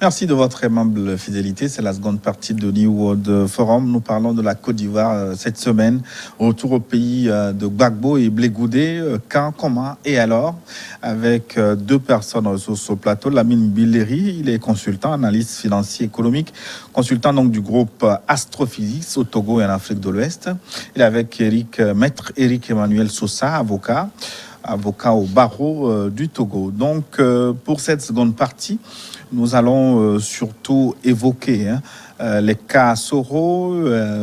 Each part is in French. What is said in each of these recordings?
Merci de votre aimable fidélité. C'est la seconde partie de New World Forum. Nous parlons de la Côte d'Ivoire cette semaine. Retour au pays de Gbagbo et Blé Goudé. Quand, comment et alors? Avec deux personnes ressources au plateau. Lamine Billeri, il est consultant, analyste financier économique, consultant donc du groupe Astrophysics au Togo et en Afrique de l'Ouest. Il est avec Maître Éric Emmanuel Sosa, avocat au barreau du Togo. Donc, pour cette seconde partie, nous allons surtout évoquer les cas Soro,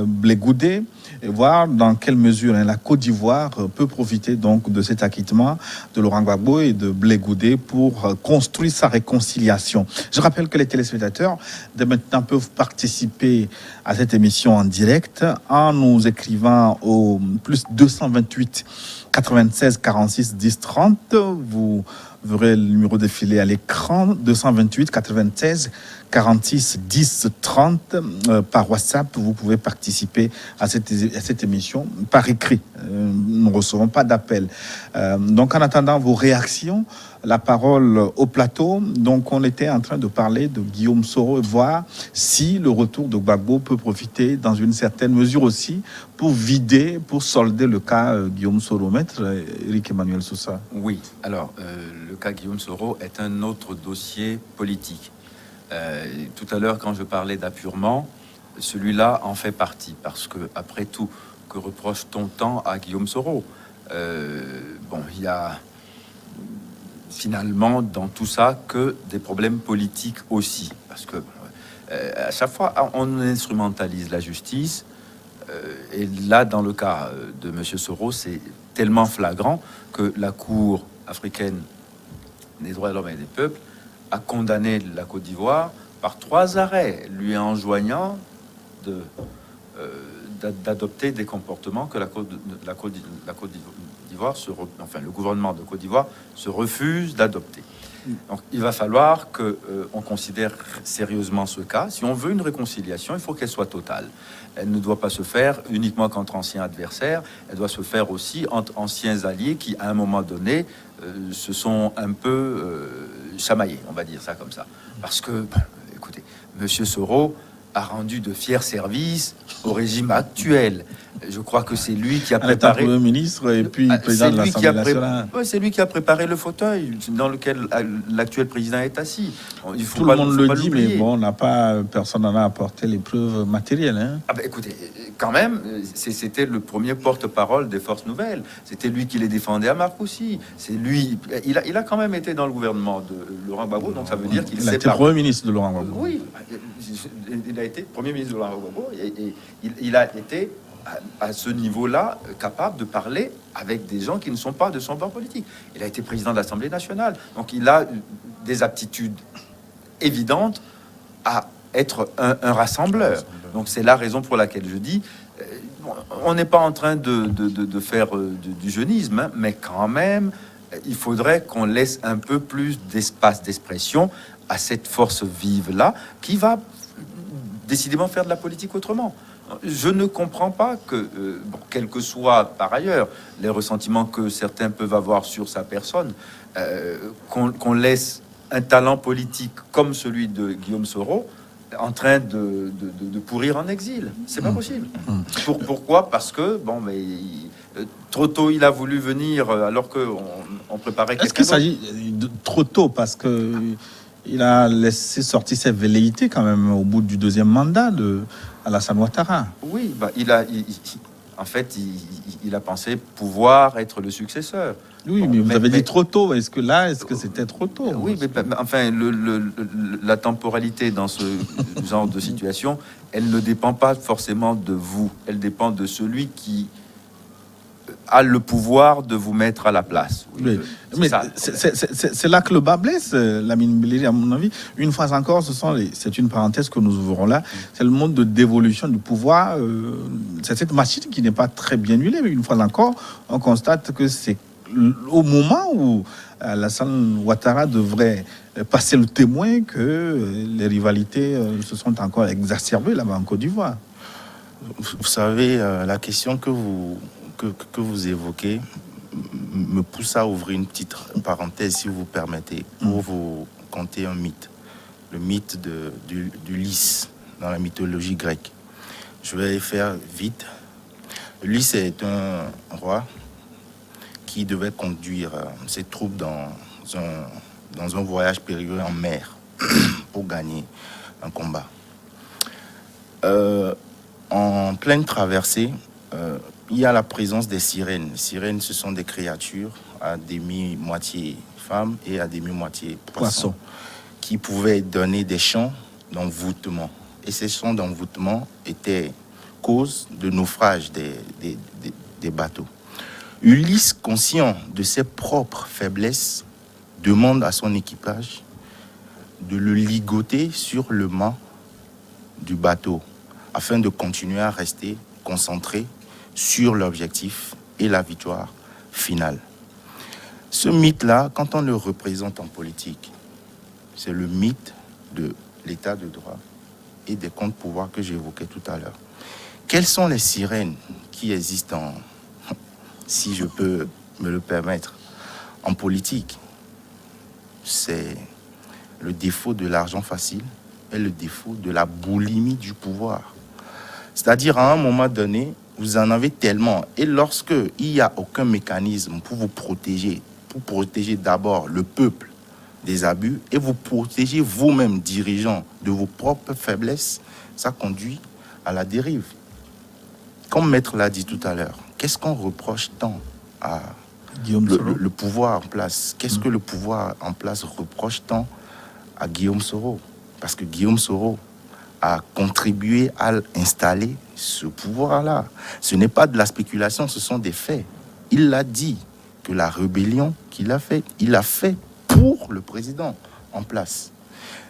Blé Goudé, et voir dans quelle mesure la Côte d'Ivoire peut profiter donc de cet acquittement de Laurent Gbagbo et de Blé Goudé pour construire sa réconciliation. Je rappelle que les téléspectateurs de maintenant peuvent participer à cette émission en direct en nous écrivant au plus 228 96 46 10 30. Vous verrez le numéro défilé à l'écran, 228 96 46 10 30. Par WhatsApp, vous pouvez participer à cette émission par écrit. Nous ne recevons pas d'appel. Donc, en attendant vos réactions, la parole au plateau. Donc, on était en train de parler de Guillaume Soro et voir si le retour de Gbagbo peut profiter dans une certaine mesure aussi pour solder le cas Guillaume Soro. Maître Éric Emmanuel Sosa. Oui, alors, le cas Guillaume Soro est un autre dossier politique. Tout à l'heure, quand je parlais d'appurement, celui-là en fait partie, parce que, après tout, que reproche-t-on tant à Guillaume Soro? Il y a finalement dans tout ça que des problèmes politiques aussi, parce que à chaque fois on instrumentalise la justice, et là dans le cas de Monsieur Soro, c'est tellement flagrant que la Cour africaine des droits de l'homme et des peuples a condamné la Côte d'Ivoire par 3 arrêts, lui enjoignant d'adopter des comportements que le gouvernement de Côte d'Ivoire se refuse d'adopter. Donc, il va falloir que on considère sérieusement ce cas. Si on veut une réconciliation, il faut qu'elle soit totale. Elle ne doit pas se faire uniquement qu'entre anciens adversaires. Elle doit se faire aussi entre anciens alliés qui, à un moment donné, se sont un peu chamaillés, on va dire ça comme ça. Parce que, écoutez, Monsieur Soro a rendu de fiers services au régime actuel. Je crois que c'est lui qui a préparé... Premier ministre et puis président de l'Assemblée nationale. C'est lui qui a préparé le fauteuil dans lequel l'actuel président est assis. Tout le monde le dit, mais bon, personne n'en a apporté les preuves matérielles. Écoutez, quand même, c'était le premier porte-parole des Forces Nouvelles. C'était lui qui les défendait à Marcoussis. C'est lui... Il a quand même été dans le gouvernement de Laurent Gbagbo, donc ça veut dire qu'il a été Premier ministre de Laurent Gbagbo. Oui, il a été Premier ministre de Laurent Gbagbo et il a été à ce niveau-là capable de parler avec des gens qui ne sont pas de son bord politique. Il a été président de l'Assemblée nationale, donc il a des aptitudes évidentes à être un rassembleur. Donc c'est la raison pour laquelle je dis, on n'est pas en train de faire du jeunisme, mais quand même, il faudrait qu'on laisse un peu plus d'espace d'expression à cette force vive-là qui va décidément faire de la politique autrement. Je ne comprends pas que, quels que soient par ailleurs les ressentiments que certains peuvent avoir sur sa personne, qu'on laisse un talent politique comme celui de Guillaume Soro en train de pourrir en exil. C'est pas possible. Pourquoi? Parce que, trop tôt, il a voulu venir alors qu'on préparait... Est-ce qu'il s'agit de trop tôt parce que il a laissé sortir ses velléités quand même au bout du 2e mandat de Alassane Ouattara? Oui, en fait, il a pensé pouvoir être le successeur. Oui, mais vous avez dit trop tôt. Est-ce que c'était trop tôt? Oui, mais enfin, la temporalité dans ce genre de situation, elle ne dépend pas forcément de vous. Elle dépend de celui qui a le pouvoir de vous mettre à la place. Oui, mais c'est là que le bas blesse, Lamine Billeri, à mon avis. Une fois encore, c'est une parenthèse que nous ouvrons là. C'est le monde de dévolution du pouvoir. C'est cette machine qui n'est pas très bien huilée. Mais une fois encore, on constate que c'est au moment où Alassane Ouattara devrait passer le témoin que les rivalités se sont encore exacerbées là-bas en Côte d'Ivoire. Vous savez, la question que vous évoquez me pousse à ouvrir une petite parenthèse, si vous permettez, pour vous conter un mythe. le mythe d'Ulysse dans la mythologie grecque. Je vais faire vite. Ulysse est un roi qui devait conduire ses troupes dans un voyage périlleux en mer pour gagner un combat. En pleine traversée, il y a la présence des sirènes. Les sirènes, ce sont des créatures à demi-moitié femmes et à demi-moitié poissons, qui pouvaient donner des chants d'envoûtement. Et ces chants d'envoûtement étaient cause de naufrage des bateaux. Ulysse, conscient de ses propres faiblesses, demande à son équipage de le ligoter sur le mât du bateau afin de continuer à rester concentré sur l'objectif et la victoire finale. Ce mythe-là, quand on le représente en politique, c'est le mythe de l'état de droit et des contre-pouvoirs que j'évoquais tout à l'heure. Quelles sont les sirènes qui existent, si je peux me le permettre, en politique? C'est le défaut de l'argent facile et le défaut de la boulimie du pouvoir. C'est-à-dire, à un moment donné, vous en avez tellement. Et lorsque il n'y a aucun mécanisme pour vous protéger, pour protéger d'abord le peuple des abus et vous protéger vous-même, dirigeants, de vos propres faiblesses, ça conduit à la dérive. Comme Maître l'a dit tout à l'heure, qu'est-ce qu'on reproche tant à le pouvoir en place? Qu'est-ce que le pouvoir en place reproche tant à Guillaume Soro? Parce que Guillaume Soro a contribué à installer ce pouvoir-là. Ce n'est pas de la spéculation, ce sont des faits. Il l'a dit, que la rébellion qu'il a faite, il l'a fait pour le président en place.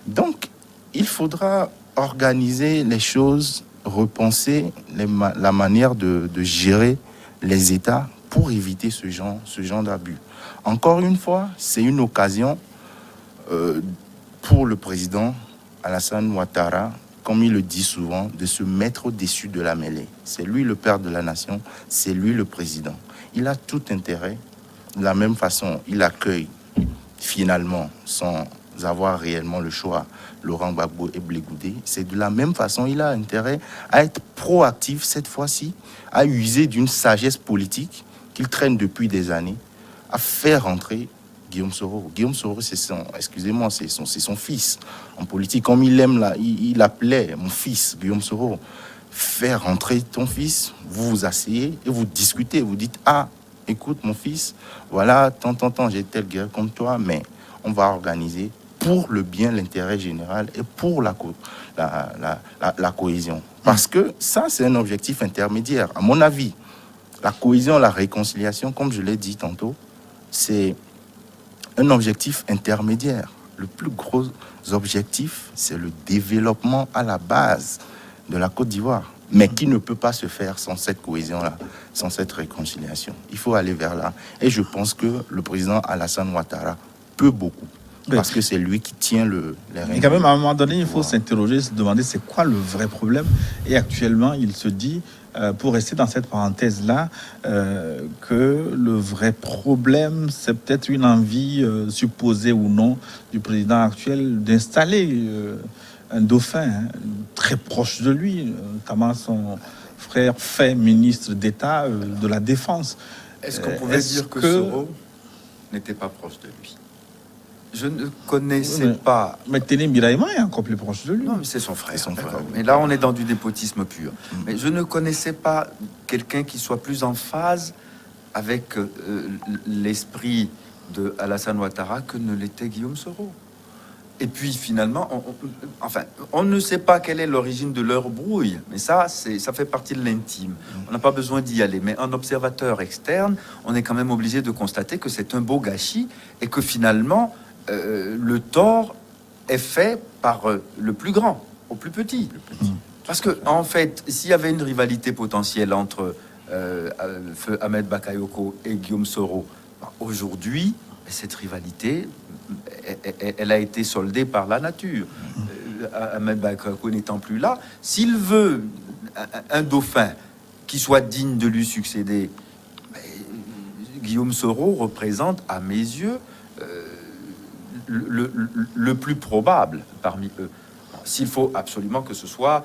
Donc, il faudra organiser les choses, repenser la manière de gérer les États pour éviter ce genre d'abus. Encore une fois, c'est une occasion pour le président Alassane Ouattara, comme il le dit souvent, de se mettre au-dessus de la mêlée. C'est lui le père de la nation, c'est lui le président. Il a tout intérêt. De la même façon, il accueille finalement, sans avoir réellement le choix, Laurent Gbagbo et Blé Goudé. C'est de la même façon, il a intérêt à être proactif cette fois-ci, à user d'une sagesse politique qu'il traîne depuis des années, à faire entrer Guillaume Soro. Guillaume Soro, c'est son fils en politique. Comme il aime là, il appelait mon fils, Guillaume Soro. Faire entrer ton fils, vous vous asseyez et vous discutez. Vous dites, ah, écoute mon fils, voilà, tant, j'ai telle guerre comme toi, mais on va organiser pour le bien, l'intérêt général et pour la cohésion. Parce que ça, c'est un objectif intermédiaire. À mon avis, la cohésion, la réconciliation, comme je l'ai dit tantôt, c'est un objectif intermédiaire. Le plus gros objectif, c'est le développement à la base de la Côte d'Ivoire, mais qui ne peut pas se faire sans cette cohésion-là, sans cette réconciliation. Il faut aller vers là. Et je pense que le président Alassane Ouattara peut beaucoup, parce que c'est lui qui tient les rênes. Et quand même, à un moment donné, il faut s'interroger, se demander c'est quoi le vrai problème. Et actuellement, il se dit, pour rester dans cette parenthèse-là, que le vrai problème, c'est peut-être une envie, supposée ou non, du président actuel d'installer un dauphin très proche de lui, comment son frère fait ministre d'État de la Défense. Est-ce qu'on pouvait dire que Soro n'était pas proche de lui? Je ne connaissais pas... Mais Téné Birahima est encore plus proche de lui. Non, mais c'est son frère. Mais là, on est dans du népotisme pur. Mais je ne connaissais pas quelqu'un qui soit plus en phase avec l'esprit de Alassane Ouattara que ne l'était Guillaume Soro. Et puis finalement, on ne sait pas quelle est l'origine de leur brouille, mais ça fait partie de l'intime. On n'a pas besoin d'y aller. Mais en observateur externe, on est quand même obligé de constater que c'est un beau gâchis et que finalement, le tort est fait par le plus grand au plus petit. Parce que en fait, s'il y avait une rivalité potentielle entre Feu Ahmed Bakayoko et Guillaume Soro, aujourd'hui, cette rivalité, elle a été soldée par la nature. Ahmed Bakayoko n'étant plus là, s'il veut un dauphin qui soit digne de lui succéder, Guillaume Soro représente, à mes yeux, le plus probable parmi eux. S'il faut absolument que ce soit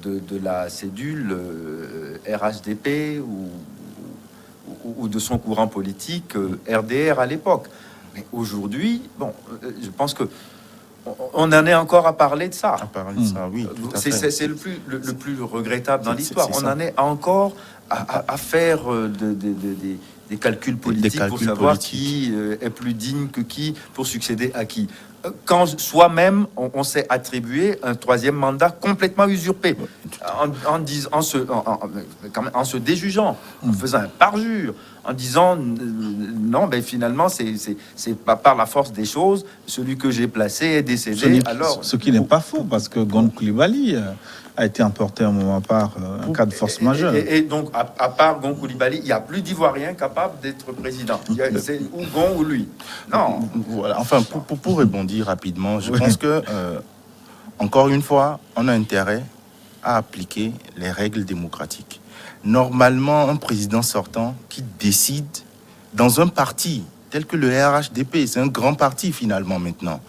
de la cédule RHDP ou de son courant politique RDR à l'époque. Mais aujourd'hui, bon, je pense que on en est encore à parler de ça. À parler de ça, oui. C'est le plus regrettable dans l'histoire. On en est encore à faire des calculs politiques pour savoir qui est plus digne que qui pour succéder à qui. Quand soi-même, on s'est attribué un troisième mandat complètement usurpé, en se déjugeant, en faisant un parjure, en disant non, ben finalement, c'est pas par la force des choses, celui que j'ai placé est décédé. Ce qui n'est pas faux, parce que Gon Coulibaly a été emporté un moment à part, en cas de force majeure. Et donc, à part Gon Coulibaly, il n'y a plus d'Ivoiriens capables d'être président. C'est ou Gon ou lui. Non. Voilà. Enfin, pour rebondir rapidement, je pense que, encore une fois, on a intérêt à appliquer les règles démocratiques. Normalement, un président sortant qui décide dans un parti tel que le RHDP, c'est un grand parti finalement maintenant.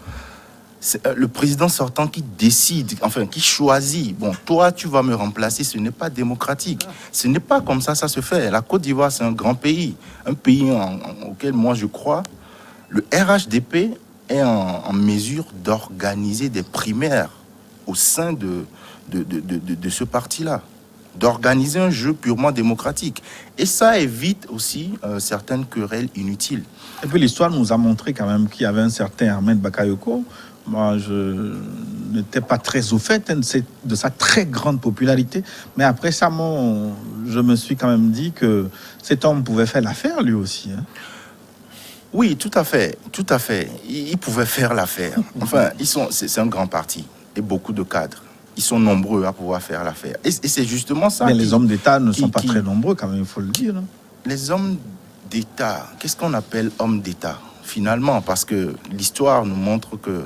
C'est le président sortant qui décide, enfin qui choisit. Bon, toi, tu vas me remplacer. Ce n'est pas démocratique. Ce n'est pas comme ça se fait. La Côte d'Ivoire, c'est un grand pays, un pays auquel moi je crois. Le RHDP est en mesure d'organiser des primaires au sein de ce parti-là, d'organiser un jeu purement démocratique. Et ça évite aussi certaines querelles inutiles. Et puis l'histoire nous a montré quand même qu'il y avait un certain Ahmed Bakayoko. Moi, je n'étais pas très au fait de sa très grande popularité. Mais après ça, je me suis quand même dit que cet homme pouvait faire l'affaire lui aussi. Hein. Oui, tout à fait, tout à fait. Ils pouvaient faire l'affaire. Enfin, c'est un grand parti et beaucoup de cadres. Ils sont nombreux à pouvoir faire l'affaire. Et c'est justement ça. Mais les hommes d'État ne sont pas très nombreux quand même, il faut le dire. Hein. Les hommes d'État, qu'est-ce qu'on appelle hommes d'État finalement? Parce que l'histoire nous montre que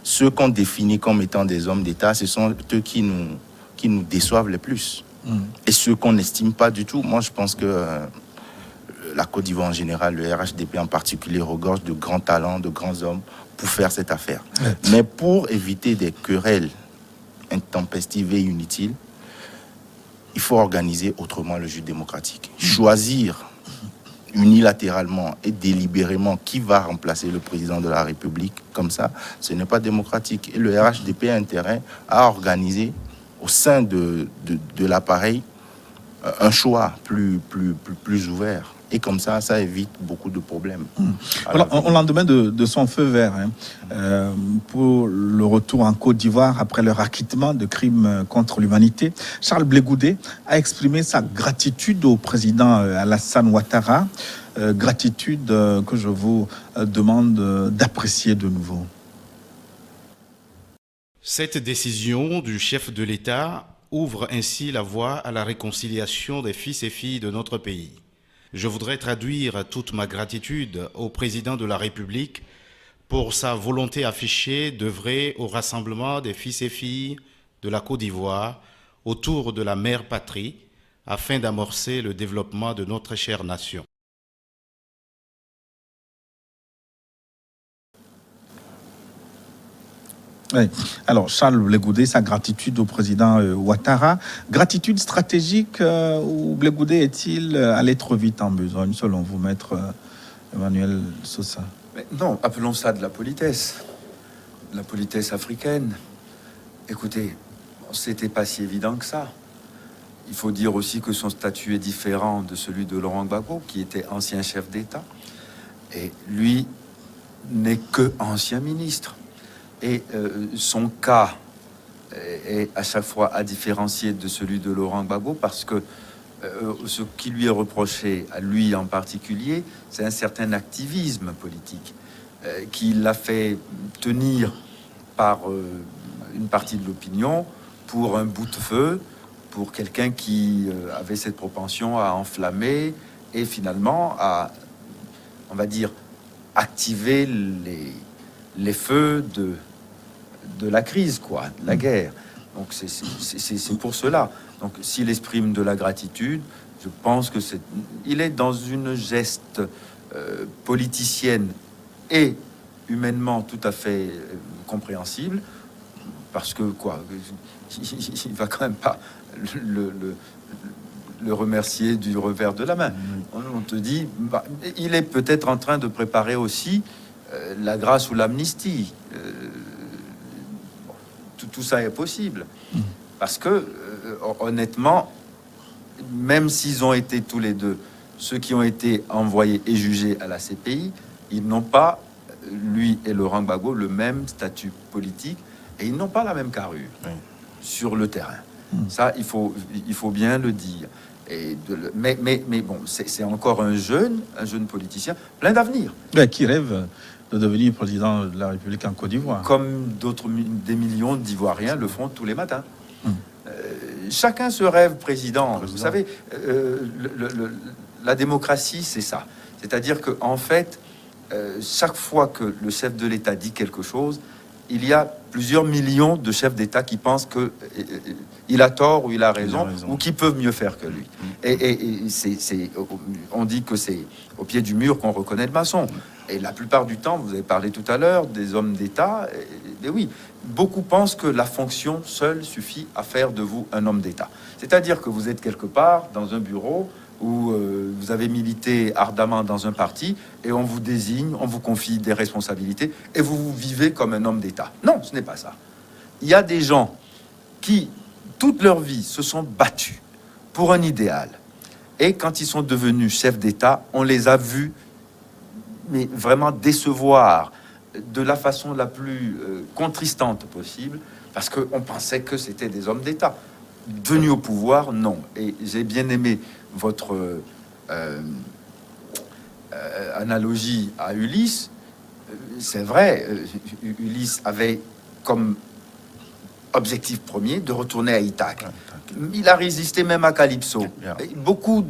ceux qu'on définit comme étant des hommes d'État, ce sont eux qui nous déçoivent le plus. Et ceux qu'on n'estime pas du tout. Moi, je pense que la Côte d'Ivoire en général, le RHDP en particulier, regorge de grands talents, de grands hommes pour faire cette affaire. Ouais. Mais pour éviter des querelles intempestives et inutiles, il faut organiser autrement le jeu démocratique. Choisir unilatéralement et délibérément qui va remplacer le président de la République, comme ça, ce n'est pas démocratique. Et le RHDP a intérêt à organiser au sein de l'appareil un choix plus ouvert. Et comme ça, ça évite beaucoup de problèmes. Voilà, au lendemain de son feu vert, pour le retour en Côte d'Ivoire après leur acquittement de crimes contre l'humanité, Charles Blé Goudé a exprimé sa gratitude au président Alassane Ouattara, gratitude que je vous demande d'apprécier de nouveau. Cette décision du chef de l'État ouvre ainsi la voie à la réconciliation des fils et filles de notre pays. Je voudrais traduire toute ma gratitude au président de la République pour sa volonté affichée d'œuvrer au rassemblement des fils et filles de la Côte d'Ivoire autour de la mère patrie afin d'amorcer le développement de notre chère nation. Oui. Alors, Charles Blé Goudé, sa gratitude au président Ouattara. Gratitude stratégique où Blé Goudé est-il allé trop vite en besogne, selon vous, maître Emmanuel Sosa? Mais non, appelons ça de la politesse africaine. Écoutez, c'était pas si évident que ça. Il faut dire aussi que son statut est différent de celui de Laurent Gbagbo, qui était ancien chef d'État. Et lui n'est que ancien ministre. Et son cas est à chaque fois à différencier de celui de Laurent Gbagbo parce que ce qui lui est reproché, à lui en particulier, c'est un certain activisme politique qui l'a fait tenir par une partie de l'opinion pour un bout de feu, pour quelqu'un qui avait cette propension à enflammer et finalement à, on va dire, activer les feux de la crise, quoi, de la guerre. Donc c'est pour cela. Donc s'il exprime de la gratitude, je pense que il est dans une geste politicienne et humainement tout à fait compréhensible, parce que quoi, il va quand même pas le remercier du revers de la main. On te dit, bah, il est peut-être en train de préparer aussi la grâce ou l'amnistie. Tout ça est possible. Parce que, honnêtement, même s'ils ont été tous les deux, ceux qui ont été envoyés et jugés à la CPI, ils n'ont pas, lui et Laurent Gbagbo, le même statut politique et ils n'ont pas la même carrure sur le terrain. Ça, il faut bien le dire. Mais bon, c'est encore un jeune politicien plein d'avenir. Qui rêve de devenir président de la République en Côte d'Ivoire. Comme des millions d'Ivoiriens le font tous les matins. Chacun se rêve président. Vous savez, la démocratie, c'est ça. C'est-à-dire que en fait, chaque fois que le chef de l'État dit quelque chose, il y a plusieurs millions de chefs d'État qui pensent que il a tort ou il a raison, ou qui peuvent mieux faire que lui. On dit que c'est au pied du mur qu'on reconnaît le maçon. Et la plupart du temps, vous avez parlé tout à l'heure des hommes d'État. Et oui, beaucoup pensent que la fonction seule suffit à faire de vous un homme d'État. C'est-à-dire que vous êtes quelque part dans un bureau où vous avez milité ardemment dans un parti et on vous désigne, on vous confie des responsabilités et vous vivez comme un homme d'État. Non, ce n'est pas ça. Il y a des gens qui, toute leur vie, se sont battus pour un idéal. Et quand ils sont devenus chefs d'État, on les a vus mais vraiment décevoir de la façon la plus contristante possible, parce qu'on pensait que c'était des hommes d'État. Venus au pouvoir, non. Et j'ai bien aimé votre analogie à Ulysse. C'est vrai, Ulysse avait comme objectif premier de retourner à Ithaque. Il a résisté même à Calypso. Et beaucoup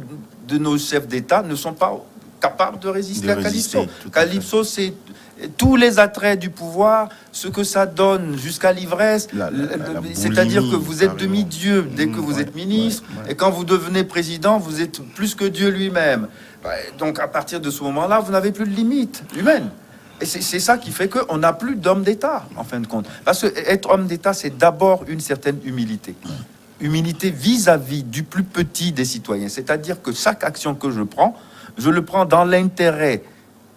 de nos chefs d'État ne sont pas capables de résister à Calypso. Calypso, c'est tous les attraits du pouvoir, ce que ça donne jusqu'à l'ivresse, c'est-à-dire que vous êtes demi-dieu dès que vous êtes ministre, et quand vous devenez président, vous êtes plus que Dieu lui-même. Donc à partir de ce moment-là, vous n'avez plus de limite humaine. Et c'est ça qui fait qu'on n'a plus d'homme d'État, en fin de compte. Parce que être homme d'État, c'est d'abord une certaine humilité. Humilité vis-à-vis du plus petit des citoyens. C'est-à-dire que chaque action que je le prends dans l'intérêt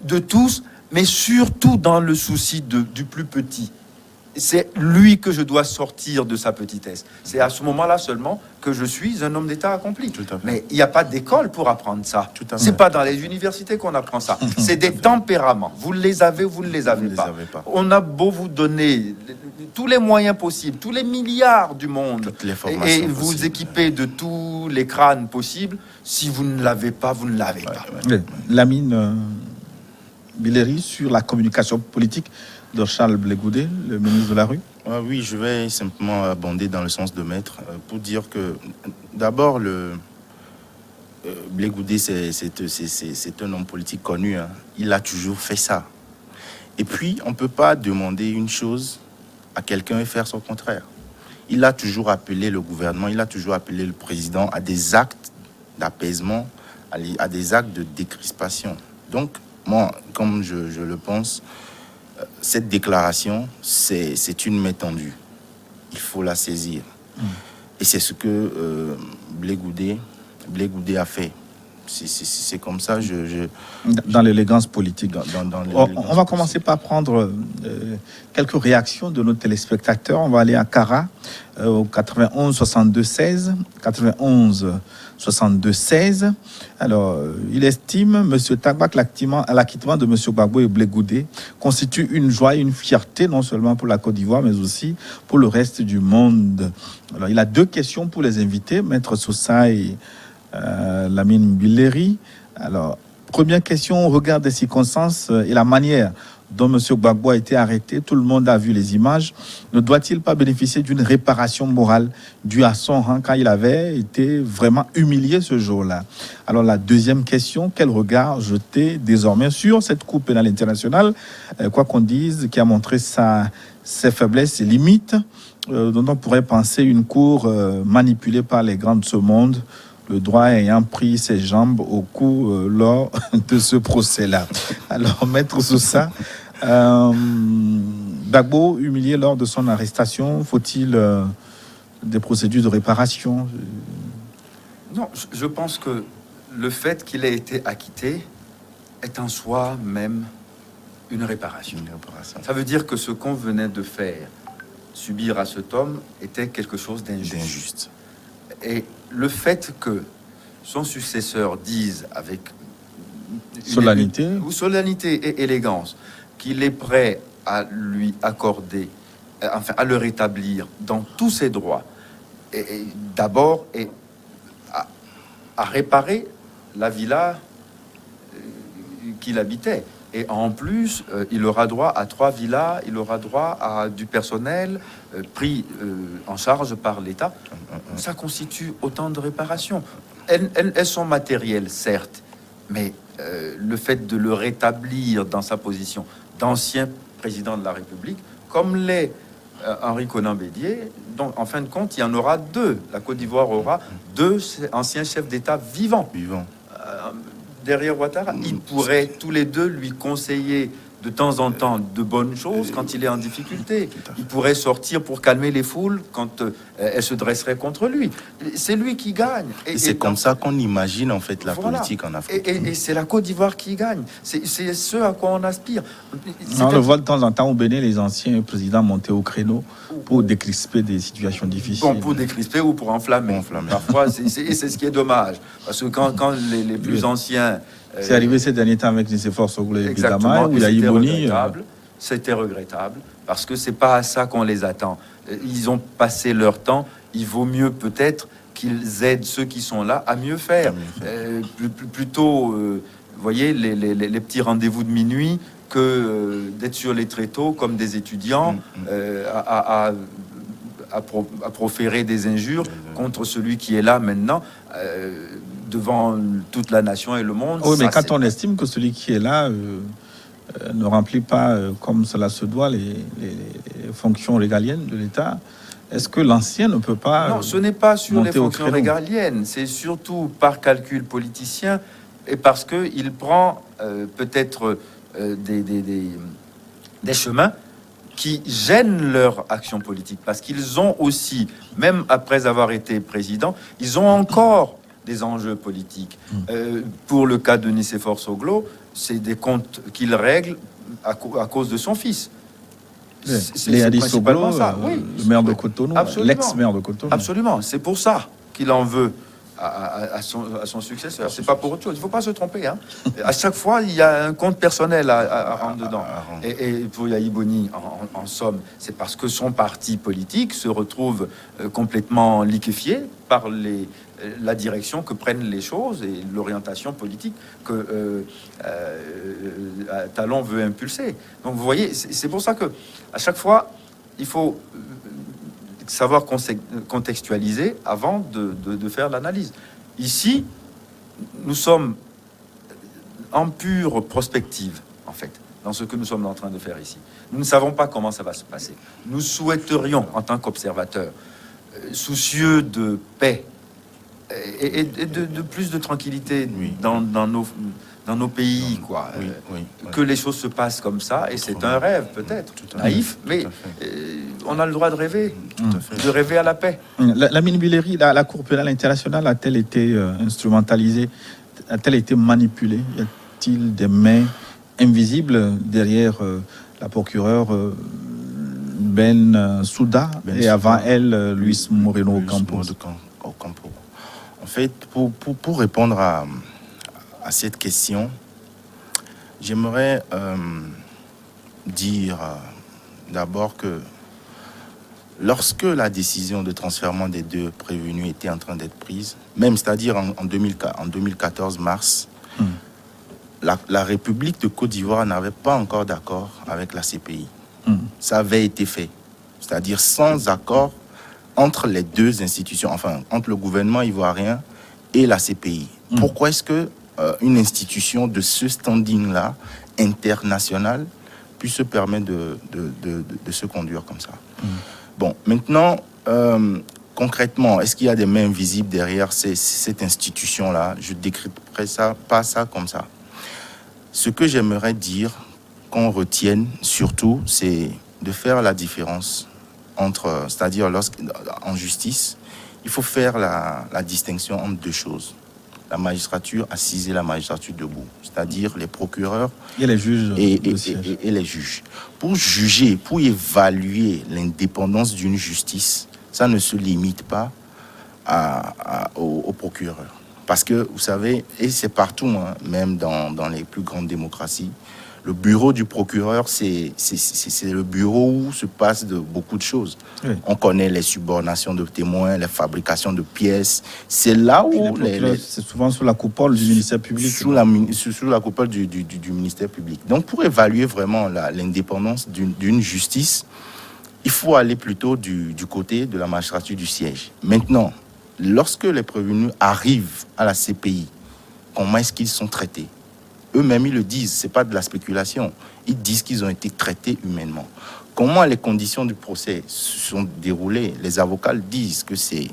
de tous, mais surtout dans le souci du plus petit. C'est lui que je dois sortir de sa petitesse. C'est à ce moment-là seulement que je suis un homme d'État accompli. Mais il n'y a pas d'école pour apprendre ça. C'est pas dans les universités qu'on apprend ça. C'est des tempéraments. Vous les avez ou vous ne les avez pas. On a beau vous donner tous les moyens possibles, tous les milliards du monde, et vous équiper de tous les crânes possibles. Si vous ne l'avez pas, vous ne l'avez pas. Lamine Billeri, sur la communication politique de Charles Blé Goudé, le ministre de la Rue. Oui, je vais simplement abonder dans le sens de maître pour dire que d'abord, Blé Goudé, c'est un homme politique connu. Hein. Il a toujours fait ça. Et puis, on ne peut pas demander une chose à quelqu'un et faire son contraire. Il a toujours appelé le gouvernement, il a toujours appelé le président à des actes d'apaisement, à des actes de décrispation. Donc, moi, comme je le pense, cette déclaration, c'est une main tendue. Il faut la saisir. Et c'est ce que Blé Goudé a fait. C'est comme ça. Dans l'élégance politique. On va commencer par prendre quelques réactions de nos téléspectateurs. On va aller à Cara, au 91 62 16. 91 62 16. Alors, il estime, M. Tagbak, l'acquittement de M. Gbagbo et Blé Goudé constitue une joie et une fierté, non seulement pour la Côte d'Ivoire, mais aussi pour le reste du monde. Alors, il a deux questions pour les invités, Maître Sosa et Lamine Billeri. Alors, première question, au regard des circonstances et la manière dont M. Gbagbo a été arrêté, tout le monde a vu les images. Ne doit-il pas bénéficier d'une réparation morale due à son rang quand il avait été vraiment humilié ce jour-là? Alors, la deuxième question, quel regard jeter désormais sur cette Cour pénale internationale, quoi qu'on dise, qui a montré ses faiblesses, ses limites, dont on pourrait penser une Cour manipulée par les grands de ce monde, le droit ayant pris ses jambes au cou lors de ce procès-là. Alors, Maître Sosa, Gbagbo, humilié lors de son arrestation, faut-il des procédures de réparation? Non, je pense que le fait qu'il ait été acquitté est en soi même une réparation. Ça veut dire que ce qu'on venait de faire, subir à cet homme, était quelque chose d'injuste. Et le fait que son successeur dise avec solennité et élégance qu'il est prêt à lui accorder, enfin à le rétablir dans tous ses droits, et d'abord et à réparer la villa qu'il habitait. Et en plus, il aura droit à 3 villas, il aura droit à du personnel pris en charge par l'État. Ça constitue autant de réparations. Elles sont matérielles, certes, mais le fait de le rétablir dans sa position d'ancien président de la République, comme l'est Henri Konan Bédié, donc en fin de compte, il y en aura 2. La Côte d'Ivoire aura 2 anciens chefs d'État vivants. Derrière Ouattara, ils pourraient tous les 2 lui conseiller de temps en temps de bonnes choses quand il est en difficulté. Il pourrait sortir pour calmer les foules quand elles se dresseraient contre lui. C'est lui qui gagne. Et c'est comme ça qu'on imagine en fait la politique en Afrique. Et c'est la Côte d'Ivoire qui gagne. C'est ce à quoi on aspire. On le voit de temps en temps au Bénin, les anciens présidents monter au créneau pour décrisper des situations difficiles. Bon, pour décrisper ou pour enflammer. Parfois, c'est ce qui est dommage. Parce que quand les plus anciens... C'est arrivé ces derniers temps avec Nicéphore Soglo et Bidama, où il y a Iboni. C'était regrettable, parce que c'est pas à ça qu'on les attend. Ils ont passé leur temps, il vaut mieux peut-être qu'ils aident ceux qui sont là à mieux faire. Plutôt, vous voyez, les petits rendez-vous de minuit que d'être sur les tréteaux comme des étudiants à proférer des injures contre celui qui est là maintenant. Devant toute la nation et le monde. Oui, mais quand on estime que celui qui est là ne remplit pas comme cela se doit les fonctions régaliennes de l'État, est-ce que l'ancien ne peut pas... Non, ce n'est pas sur les fonctions régaliennes, c'est surtout par calcul politicien et parce qu'il prend peut-être des chemins qui gênent leur action politique. Parce qu'ils ont aussi, même après avoir été président, ils ont encore des enjeux politiques. Pour le cas de Nicéphore Soglo, c'est des comptes qu'il règle à cause de son fils. C'est principalement ça. Oui. Le maire de Cotonou, l'ex-maire de Cotonou. Absolument, c'est pour ça qu'il en veut à son successeur. C'est pas pour autre chose. Il ne faut pas se tromper. Hein. À chaque fois, il y a un compte personnel à rendre dedans. Et pour Yaïboni, en somme, c'est parce que son parti politique se retrouve complètement liquéfié par la direction que prennent les choses et l'orientation politique que Talon veut impulser. Donc vous voyez, c'est pour ça que à chaque fois, il faut savoir contextualiser avant de faire l'analyse. Ici, nous sommes en pure prospective, en fait, dans ce que nous sommes en train de faire ici. Nous ne savons pas comment ça va se passer. Nous souhaiterions, en tant qu'observateurs, soucieux de paix et de plus de tranquillité dans nos pays, quoi. Que les choses se passent comme ça, et c'est un rêve, peut-être, naïf, mais on a le droit de rêver, de rêver à la paix. La Minubillerie, la Cour pénale internationale a-t-elle été instrumentalisée? A-t-elle été manipulée? Y a-t-il des mains invisibles derrière la procureure Ben Souda et avant elle, Luis Moreno Ocampo? En fait, pour répondre à cette question, j'aimerais dire d'abord que lorsque la décision de transfèrement des 2 prévenus était en train d'être prise, même c'est-à-dire en 2014 mars, la République de Côte d'Ivoire n'avait pas encore d'accord avec la CPI. Ça avait été fait, c'est-à-dire sans accord entre les 2 institutions, enfin entre le gouvernement ivoirien et la CPI. Pourquoi est-ce que une institution de ce standing-là, international, puisse se permettre de se conduire comme ça? Bon, maintenant, concrètement, est-ce qu'il y a des mains visibles derrière cette institution-là? Je ne décrypterai pas ça comme ça. Ce que j'aimerais dire, qu'on retienne surtout, c'est de faire la différence entre, c'est-à-dire en justice, il faut faire la distinction entre deux choses. La magistrature assise et la magistrature debout, c'est-à-dire les procureurs et les juges et les juges. Pour juger, pour évaluer l'indépendance d'une justice, ça ne se limite pas aux procureurs. Parce que, vous savez, et c'est partout, hein, même dans les plus grandes démocraties, le bureau du procureur, c'est le bureau où se passe beaucoup de choses. Oui. On connaît les subornations de témoins, les fabrications de pièces. C'est là où... C'est souvent sous la coupole du ministère public. Sous la coupole du ministère public. Donc, pour évaluer vraiment l'indépendance d'une justice, il faut aller plutôt du côté de la magistrature du siège. Maintenant, lorsque les prévenus arrivent à la CPI, comment est-ce qu'ils sont traités? Eux-mêmes, ils le disent, c'est pas de la spéculation. Ils disent qu'ils ont été traités humainement. Comment les conditions du procès se sont déroulées? Les avocats disent que c'est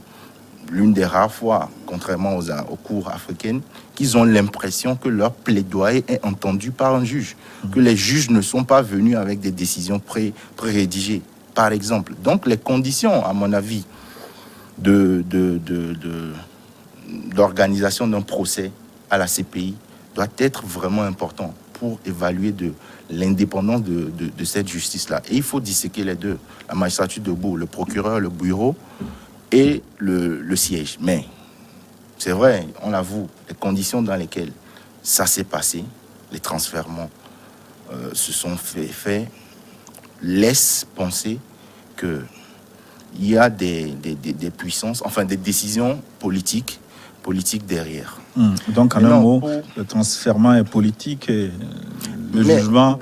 l'une des rares fois, contrairement aux cours africaines, qu'ils ont l'impression que leur plaidoyer est entendu par un juge, que les juges ne sont pas venus avec des décisions pré-rédigées, par exemple. Donc, les conditions, à mon avis, d'organisation d'un procès à la CPI doit être vraiment important pour évaluer l'indépendance de cette justice-là. Et il faut disséquer les deux, la magistrature debout, le procureur, le bureau et le siège. Mais c'est vrai, on l'avoue, les conditions dans lesquelles ça s'est passé, les transfèrements se sont faits, laissent penser qu'il y a des puissances, enfin des décisions politiques derrière. Donc, en un mot, le transfèrement est politique et le jugement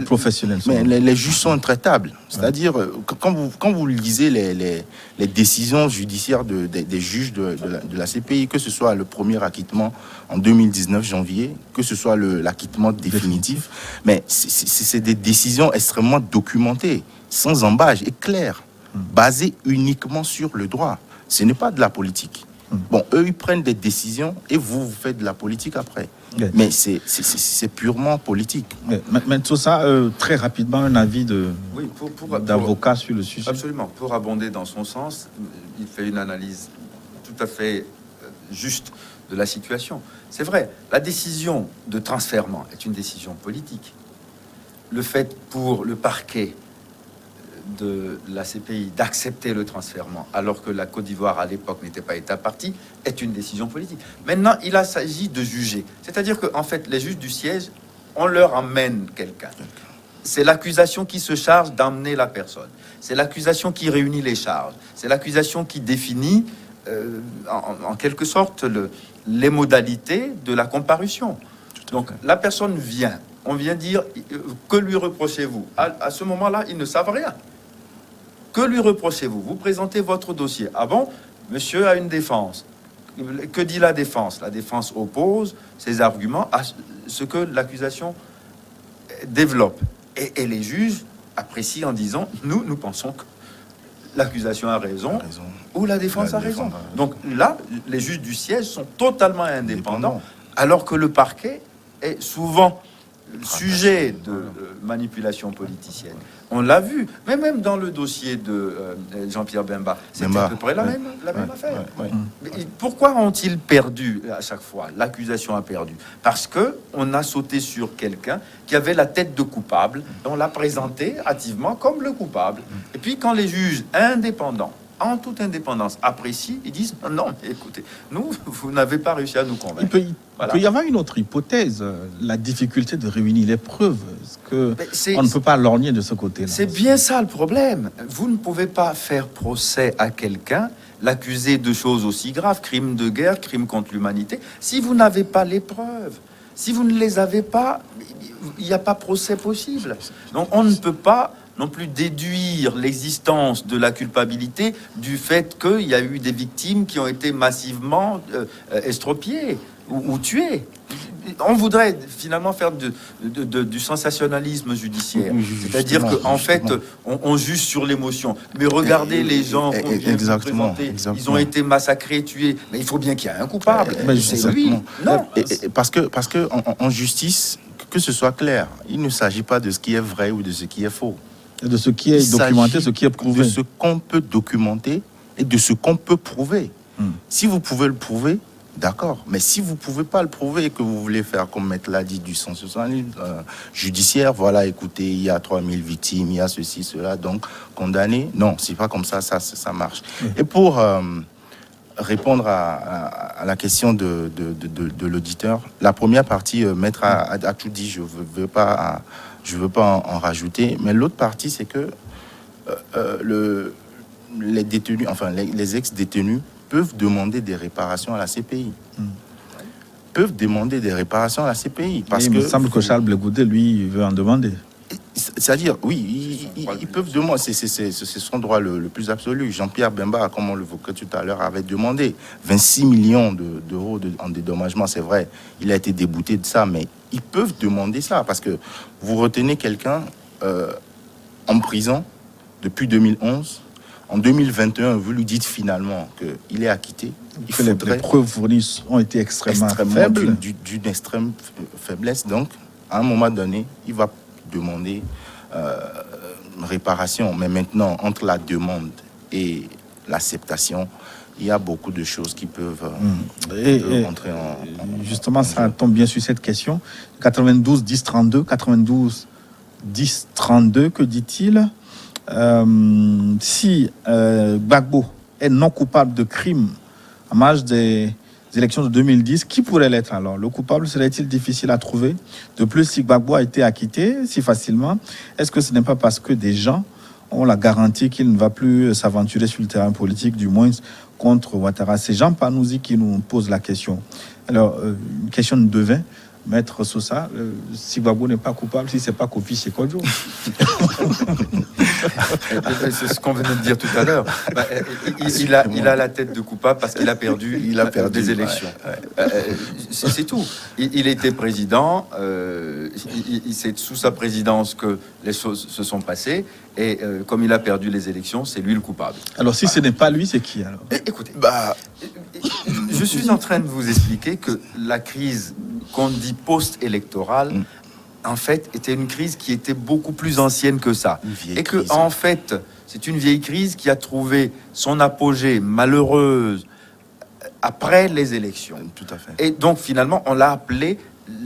professionnel. Mais les juges sont intraitables. C'est-à-dire, quand vous lisez les décisions judiciaires des juges de la CPI, que ce soit le premier acquittement en 2019, janvier, que ce soit l'acquittement définitif, mais c'est des décisions extrêmement documentées, sans embâche et claires, basées uniquement sur le droit. Ce n'est pas de la politique. Bon, eux, ils prennent des décisions et vous faites de la politique après. Okay. Mais c'est purement politique. Okay. Mais tout ça, très rapidement, un avis d'avocat sur le sujet. Absolument. Pour abonder dans son sens, il fait une analyse tout à fait juste de la situation. C'est vrai, la décision de transfèrement est une décision politique. Le fait pour le parquet de la CPI d'accepter le transfèrement alors que la Côte d'Ivoire à l'époque n'était pas État partie est une décision politique. Maintenant, il s'agit de juger. C'est-à-dire que en fait, les juges du siège, on leur amène quelqu'un. C'est l'accusation qui se charge d'emmener la personne. C'est l'accusation qui réunit les charges. C'est l'accusation qui définit en quelque sorte les modalités de la comparution. Donc la personne vient. On vient dire que lui reprochez-vous? À ce moment-là, ils ne savent rien. Que lui reprochez-vous? Vous présentez votre dossier. Ah bon? Monsieur a une défense. Que dit la défense? La défense oppose ses arguments à ce que l'accusation développe. Et les juges apprécient en disant, nous pensons que l'accusation a raison ou la défense a raison. Donc là, les juges du siège sont totalement indépendants, alors que le parquet est souvent sujet de manipulation politicienne. On l'a vu, mais même dans le dossier de Jean-Pierre Bemba, c'était à peu près la même affaire. Mais pourquoi ont-ils perdu à chaque fois? L'accusation a perdu. Parce qu'on a sauté sur quelqu'un qui avait la tête de coupable, on l'a présenté hâtivement comme le coupable. Et puis quand les juges indépendants, en toute indépendance, apprécient, ils disent non, mais écoutez, vous n'avez pas réussi à nous convaincre. Il peut y avoir une autre hypothèse, la difficulté de réunir les preuves. On ne peut pas lorgner de ce côté-là. C'est bien ça le problème. Vous ne pouvez pas faire procès à quelqu'un, l'accuser de choses aussi graves, crimes de guerre, crimes contre l'humanité, si vous n'avez pas les preuves. Si vous ne les avez pas, il n'y a pas procès possible. Donc on ne peut pas non plus déduire l'existence de la culpabilité du fait qu'il y a eu des victimes qui ont été massivement estropiées ou tuées. On voudrait finalement faire du sensationnalisme judiciaire. C'est-à-dire qu'en fait, on juge sur l'émotion. Mais regardez les gens qu'on vient de présenter. Ils ont été massacrés, tués. Mais il faut bien qu'il y ait un coupable. C'est lui. Non. Parce que en justice, que ce soit clair, il ne s'agit pas de ce qui est vrai ou de ce qui est faux. Et de ce qui est documenté, ce qui est prouvé. De ce qu'on peut documenter et de ce qu'on peut prouver. Si vous pouvez le prouver, d'accord. Mais si vous ne pouvez pas le prouver et que vous voulez faire, comme Maître l'a dit, du sensationnalisme judiciaire, voilà, écoutez, il y a 3000 victimes, il y a ceci, cela, donc condamné. Non, c'est pas comme ça, ça marche. Et pour répondre à la question de l'auditeur, la première partie, Maître a tout dit, je veux pas en rajouter, mais l'autre partie, c'est que les détenus, enfin les ex-détenus, peuvent demander des réparations à la CPI. Peuvent demander des réparations à la CPI. Parce il me semble que Charles Blé Goudé, lui, il veut en demander. C'est-à-dire, oui, ils peuvent demander, c'est son droit le plus absolu. Jean-Pierre Bemba, comme on l'évoquait tout à l'heure, avait demandé 26 millions d'euros en dédommagement, c'est vrai. Il a été débouté de ça, mais ils peuvent demander ça. Parce que vous retenez quelqu'un en prison depuis 2011. En 2021, vous lui dites finalement qu'il est acquitté. Les preuves fournies ont été extrêmement faibles. D'une extrême faiblesse. Donc, à un moment donné, il va demander réparation. Mais maintenant, entre la demande et l'acceptation, il y a beaucoup de choses qui peuvent rentrer en... Justement, ça tombe bien sur cette question. 92 10 32, 92 10 32, que dit-il ? Si Gbagbo est non coupable de crime en marge des élections de 2010, qui pourrait l'être alors? Le coupable serait-il difficile à trouver? De plus, si Gbagbo a été acquitté si facilement, est-ce que ce n'est pas parce que des gens ont la garantie qu'il ne va plus s'aventurer sur le terrain politique, du moins contre Ouattara? C'est Jean Panouzi qui nous pose la question. Alors, une question de devin. Maître Sosa, si Gbagbo n'est pas coupable, si c'est pas Kofi, c'est Kodjo. C'est ce qu'on venait de dire tout à l'heure. Il a la tête de coupable parce qu'il a perdu, des élections. C'est tout. Il était président. C'est sous sa présidence que les choses se sont passées. Et comme il a perdu les élections, c'est lui le coupable. Alors, si ce n'est pas lui, c'est qui alors? Écoutez, je suis en train de vous expliquer que la crise qu'on dit post-électorale, en fait, était une crise qui était beaucoup plus ancienne que ça. Et que, crise. En fait, c'est une vieille crise qui a trouvé son apogée malheureuse après les élections. Tout à fait. Et donc, finalement, on l'a appelé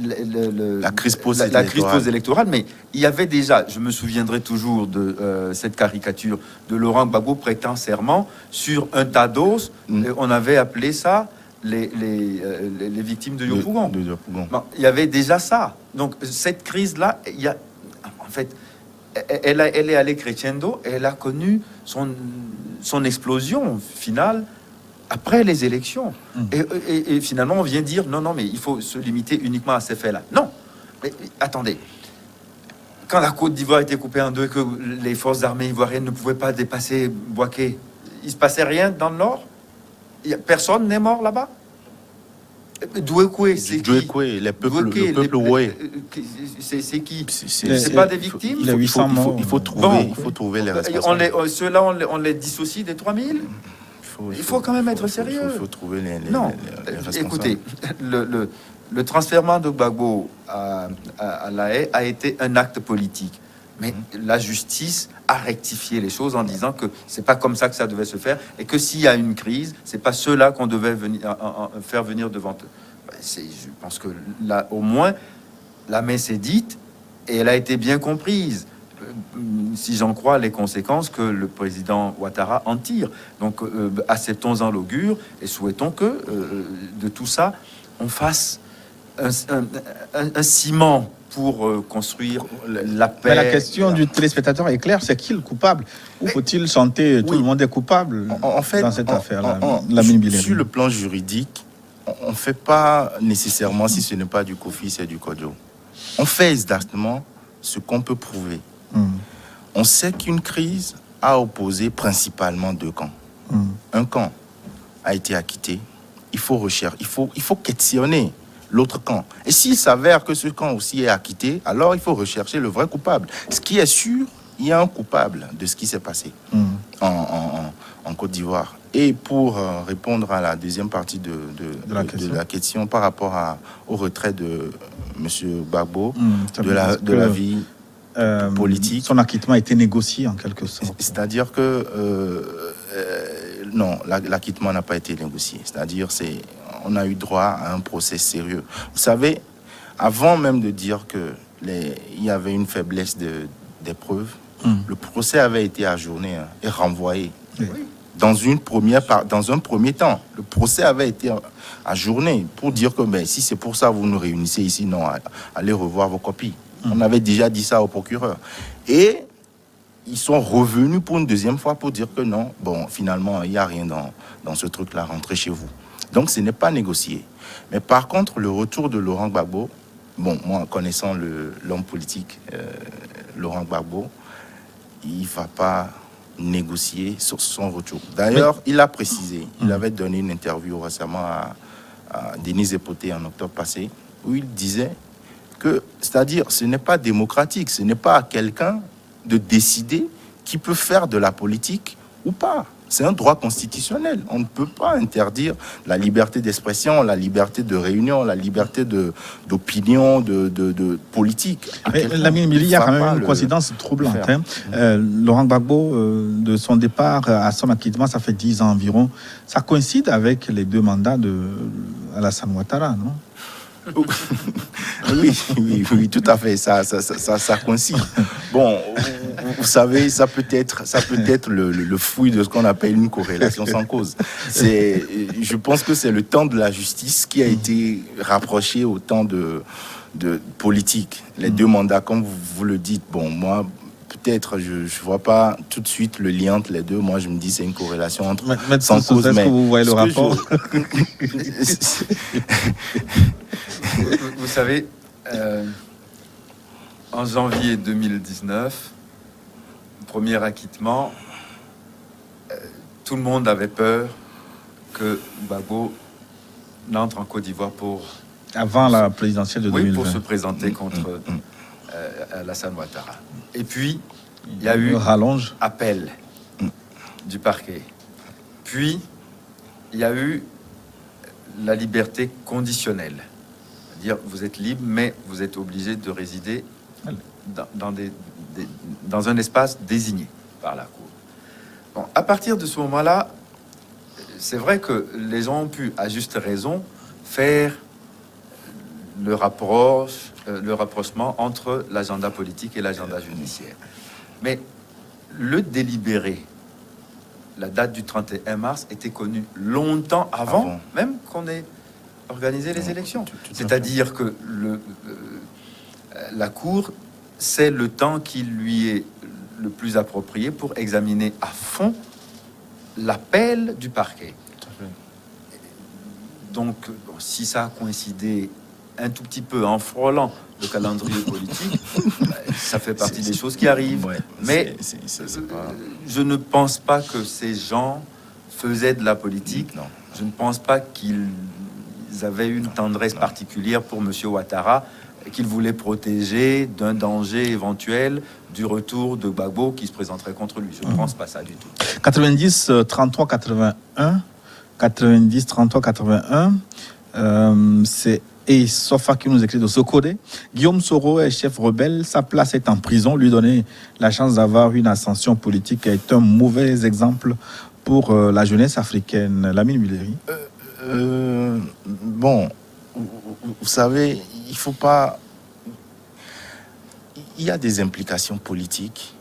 la crise post-électorale. Mais il y avait déjà, je me souviendrai toujours de cette caricature de Laurent Gbagbo prêtant serment sur un tas d'os. On avait appelé ça les victimes de Yopougon. Bon, il y avait déjà ça. Donc cette crise-là, en fait, elle est allée crescendo et elle a connu son explosion finale après les élections. Et finalement, on vient dire non, mais il faut se limiter uniquement à ces faits-là. Non, mais attendez. Quand la Côte d'Ivoire était coupée en deux, que les forces armées ivoiriennes ne pouvaient pas dépasser Bouaké, il se passait rien dans le Nord? Personne n'est mort là-bas? Douékoué, c'est qui? Le peuple Oué. C'est qui? C'est pas des victimes? Il y a 800 morts. Il faut trouver les responsables. Ceux-là, on les dissocie des 3000? Il faut quand même être sérieux. Il faut trouver les responsables. Écoutez, le transfèrement de Gbagbo à La Haye a été un acte politique. Mais la justice a rectifié les choses en disant que c'est pas comme ça que ça devait se faire et que s'il y a une crise, c'est pas ceux-là qu'on devait faire venir devant eux. Je pense que là, au moins, la messe est dite et elle a été bien comprise. Si j'en crois les conséquences que le président Ouattara en tire. Donc, acceptons-en l'augure et souhaitons que de tout ça, on fasse un ciment pour construire la paix. Mais la question du téléspectateur est claire, c'est qui le coupable? Ou faut-il chanter tout le monde est coupable en fait, dans cette affaire-là? Sur le plan juridique, on ne fait pas nécessairement, si ce n'est pas du Kofi, c'est du Kodjo. On fait exactement ce qu'on peut prouver. On sait qu'une crise a opposé principalement deux camps. Un camp a été acquitté. Il faut rechercher, il faut questionner l'autre camp. Et s'il s'avère que ce camp aussi est acquitté, alors il faut rechercher le vrai coupable. Ce qui est sûr, il y a un coupable de ce qui s'est passé en Côte d'Ivoire. Et pour répondre à la deuxième partie de la question par rapport au retrait de M. Gbagbo de la vie politique. Son acquittement a été négocié en quelque sorte. C'est-à-dire que non, l'acquittement n'a pas été négocié. C'est-à-dire on a eu droit à un procès sérieux. Vous savez, avant même de dire qu'il y avait une faiblesse des preuves, le procès avait été ajourné et renvoyé. Oui. Dans un premier temps, le procès avait été ajourné pour dire que si c'est pour ça que vous nous réunissez ici, non, allez revoir vos copies. On avait déjà dit ça au procureur. Et ils sont revenus pour une deuxième fois pour dire que non, bon, finalement, il n'y a rien dans ce truc-là, rentrez chez vous. Donc, ce n'est pas négocié. Mais par contre, le retour de Laurent Gbagbo, bon, moi, connaissant l'homme politique, Laurent Gbagbo, il ne va pas négocier sur son retour. D'ailleurs, il a précisé, il avait donné une interview récemment à Denise Epoté en octobre passé, où il disait que, c'est-à-dire, ce n'est pas démocratique, ce n'est pas à quelqu'un de décider qui peut faire de la politique ou pas. C'est un droit constitutionnel. On ne peut pas interdire la liberté d'expression, la liberté de réunion, la liberté d'opinion, de politique. Mais Lamine, il y a quand même une coïncidence troublante. Laurent Gbagbo, de son départ à son acquittement, ça fait 10 ans environ. Ça coïncide avec les 2 mandats d'Alassane Ouattara, non? Oui, tout à fait, ça coïncide. Bon, vous savez, ça peut être le fruit de ce qu'on appelle une corrélation sans cause. Je pense que c'est le temps de la justice qui a été rapproché au temps de politique. Les 2 mandats, comme vous le dites, bon, moi, peut-être, je ne vois pas tout de suite le lien entre les deux. Moi, je me dis c'est une corrélation entre sans cause. Est-ce que vous voyez le rapport? Vous savez, en janvier 2019, premier acquittement, tout le monde avait peur que Gbagbo n'entre en Côte d'Ivoire avant la présidentielle de 2020. pour se présenter contre Alassane Ouattara. Et puis, il y a eu appel du parquet. Puis, il y a eu la liberté conditionnelle. C'est-à-dire, vous êtes libre, mais vous êtes obligé de résider dans un espace désigné par la Cour. Bon, à partir de ce moment-là, c'est vrai que les gens ont pu, à juste raison, faire le rapprochement entre l'agenda politique et l'agenda judiciaire. Mais le délibéré, la date du 31 mars, était connue longtemps avant même qu'on ait organisé les élections. C'est-à-dire que la Cour, c'est le temps qui lui est le plus approprié pour examiner à fond l'appel du parquet. Donc, si ça a coïncidé un tout petit peu en frôlant le calendrier politique, ça fait partie des choses qui arrivent. Mais je ne pense pas que ces gens faisaient de la politique. Non. Je ne pense pas qu'ils avaient une tendresse particulière pour M. Ouattara, qu'ils voulaient protéger d'un danger éventuel du retour de Gbagbo qui se présenterait contre lui. Je ne pense pas ça du tout. 90, 33, 81. 90, 33, 81. C'est Sofa qui nous écrit de Sokode. Guillaume Soro est chef rebelle. Sa place est en prison. Lui donner la chance d'avoir une ascension politique est un mauvais exemple pour la jeunesse africaine. Lamine Muleri. Bon, vous savez, il faut pas... Il y a des implications politiques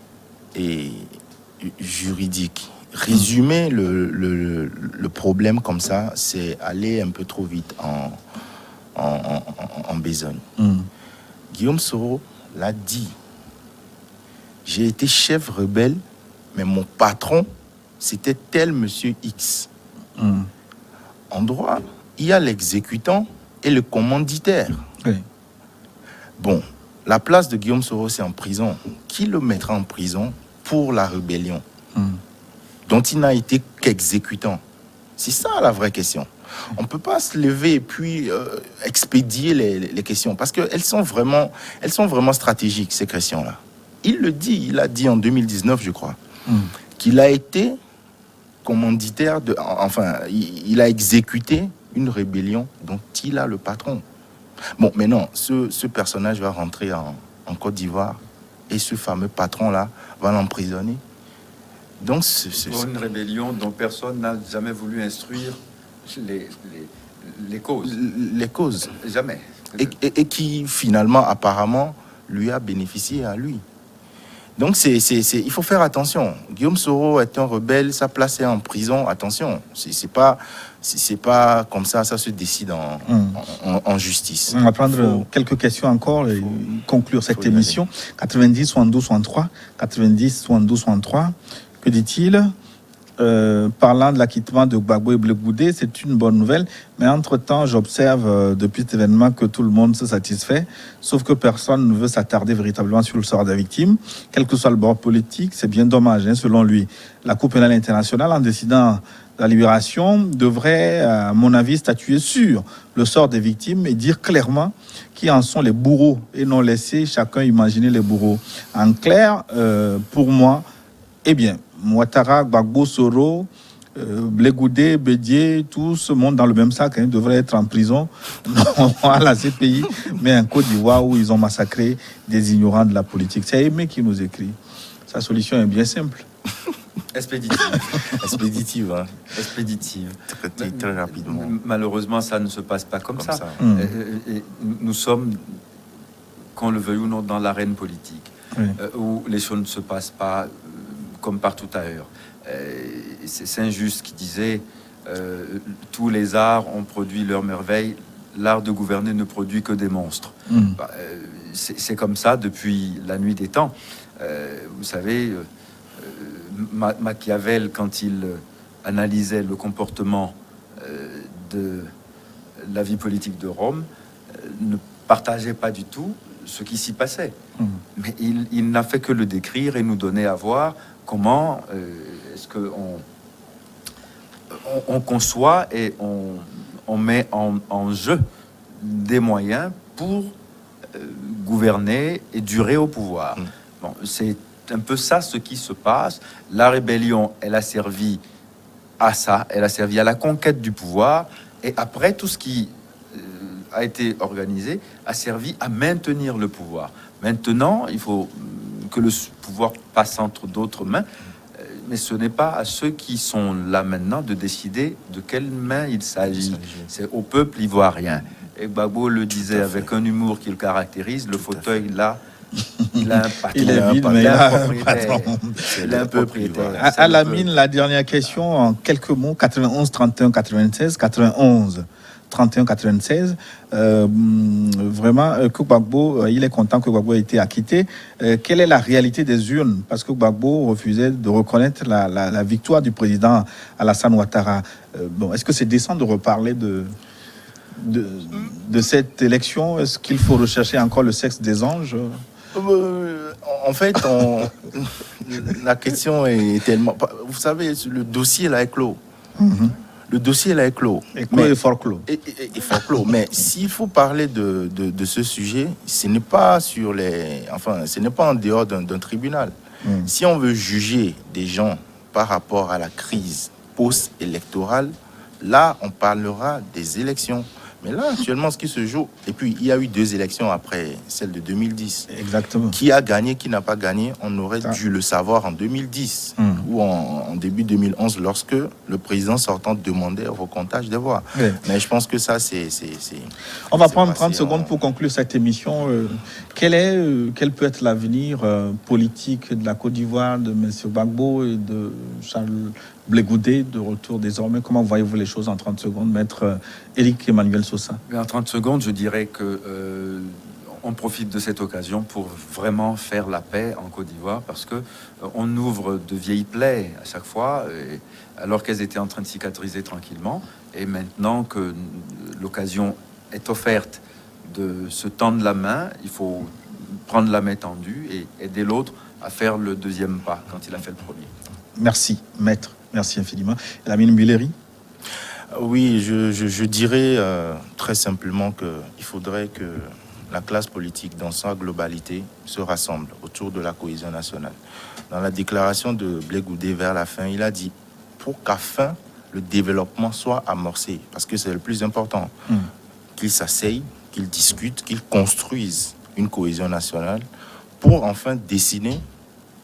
et juridiques. Résumer le problème comme ça, c'est aller un peu trop vite en besogne. Guillaume Soro l'a dit. J'ai été chef rebelle, mais mon patron, c'était tel monsieur X. En droit, il y a l'exécutant et le commanditaire. Oui. Bon, la place de Guillaume Soro, c'est en prison. Qui le mettra en prison pour la rébellion dont il n'a été qu'exécutant? C'est ça la vraie question. On ne peut pas se lever et puis expédier les questions parce qu'elles sont vraiment stratégiques, ces questions-là. Il le dit, il a dit en 2019, je crois, qu'il a été commanditaire, il a exécuté une rébellion dont il a le patron. Bon, maintenant, ce personnage va rentrer en Côte d'Ivoire et ce fameux patron-là va l'emprisonner. Donc, pour une rébellion dont personne n'a jamais voulu instruire les causes. Les causes. Jamais. Et qui, finalement, apparemment, lui a bénéficié à lui. Donc, il faut faire attention. Guillaume Soro est un rebelle, sa place est en prison. Attention, c'est pas comme ça se décide en justice. On va prendre quelques questions encore et conclure cette émission. 90, 72, 63. 90, 72, 63. Que dit-il ? Parlant de l'acquittement de Gbagbo et Blegoudé, c'est une bonne nouvelle. Mais entre-temps, j'observe depuis cet événement que tout le monde se satisfait, sauf que personne ne veut s'attarder véritablement sur le sort des victimes, quel que soit le bord politique. C'est bien dommage, selon lui. La Cour pénale internationale, en décidant la libération, devrait, à mon avis, statuer sur le sort des victimes et dire clairement qui en sont les bourreaux et non laisser chacun imaginer les bourreaux. En clair, pour moi, eh bien, Ouattara, Gbagbo, Soro, Blegoudé, Bédié, tout ce monde dans le même sac devrait être en prison à la CPI, mais en Côte d'Ivoire où ils ont massacré des ignorants de la politique. C'est Aimé qui nous écrit. Sa solution est bien simple. Expéditive. Expéditive. Hein. Expéditive. Très rapidement. Malheureusement, ça ne se passe pas comme ça. Et nous sommes, qu'on le veuille ou non, dans l'arène politique, où les choses ne se passent pas comme partout ailleurs. C'est Saint-Just qui disait tous les arts ont produit leurs merveilles, l'art de gouverner ne produit que des monstres. C'est comme ça depuis la nuit des temps. Vous savez, Machiavel, quand il analysait le comportement de la vie politique de Rome, ne partageait pas du tout ce qui s'y passait. Mais il n'a fait que le décrire et nous donner à voir comment est-ce qu'on conçoit et on met en jeu des moyens pour gouverner et durer au pouvoir. Bon, c'est un peu ça ce qui se passe. La rébellion, elle a servi à ça, elle a servi à la conquête du pouvoir, et après tout ce qui a été organisé a servi à maintenir le pouvoir. Maintenant, il faut que le pouvoir passe entre d'autres mains, mais ce n'est pas à ceux qui sont là maintenant de décider de quelle main il s'agit. C'est au peuple ivoirien. Et Gbagbo le disait avec un humour qui le caractérise, le fauteuil là, il a un patron. Il est vide, mais il a un patron. Il est un propriétaire. À la mine, la dernière question en quelques mots. 91, 31, 96, 91, 31, 96. Vraiment, que Gbagbo, il est content que Gbagbo ait été acquitté. Quelle est la réalité des urnes? Parce que Gbagbo refusait de reconnaître la victoire du président Alassane Ouattara. Bon, est-ce que c'est décent de reparler de cette élection? Est-ce qu'il faut rechercher encore le sexe des anges? En fait, la question est tellement... Vous savez, le dossier là est clos. Le dossier là est clos. Et clos est fort clos. Et fort clos. Mais s'il faut parler de ce sujet, ce n'est pas sur les... Enfin, ce n'est pas en dehors d'un tribunal. Si on veut juger des gens par rapport à la crise post-électorale, là, on parlera des élections. Mais là, actuellement, ce qui se joue... Et puis, il y a eu 2 élections après celle de 2010. Exactement. Qui a gagné, qui n'a pas gagné, on aurait dû le savoir en 2010 ou en début 2011, lorsque le président sortant demandait au recomptage des voix. Oui. Mais je pense que ça, c'est... On va prendre 30 secondes pour conclure cette émission. Quel peut être l'avenir politique de la Côte d'Ivoire, de M. Gbagbo et de Charles Blegoudé, de retour désormais? Comment voyez-vous les choses en 30 secondes, maître Éric Emmanuel Sosa? En 30 secondes, je dirais que on profite de cette occasion pour vraiment faire la paix en Côte d'Ivoire, parce que on ouvre de vieilles plaies à chaque fois, alors qu'elles étaient en train de cicatriser tranquillement. Et maintenant que l'occasion est offerte de se tendre la main, il faut prendre la main tendue et aider l'autre à faire le deuxième pas quand il a fait le premier. Merci, maître. Merci infiniment. Lamine Billeri? Oui, je dirais très simplement qu'il faudrait que la classe politique, dans sa globalité, se rassemble autour de la cohésion nationale. Dans la déclaration de Blegoudé vers la fin, il a dit « pour qu'afin le développement soit amorcé, parce que c'est le plus important, qu'ils s'asseyent, qu'ils discutent, qu'ils construisent une cohésion nationale pour enfin dessiner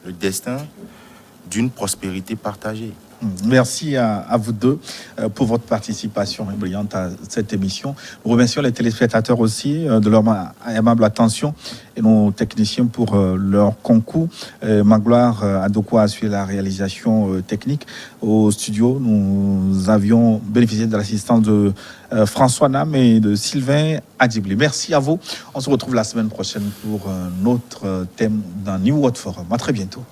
le destin d'une prospérité partagée. Merci à vous deux pour votre participation brillante à cette émission. Nous remercions les téléspectateurs aussi de leur aimable attention et nos techniciens pour leur concours. Magloire Adoko a suivi la réalisation technique. Au studio, nous avions bénéficié de l'assistance de François Nam et de Sylvain Adjibli. Merci à vous. On se retrouve la semaine prochaine pour un autre thème d'un New World Forum. À très bientôt.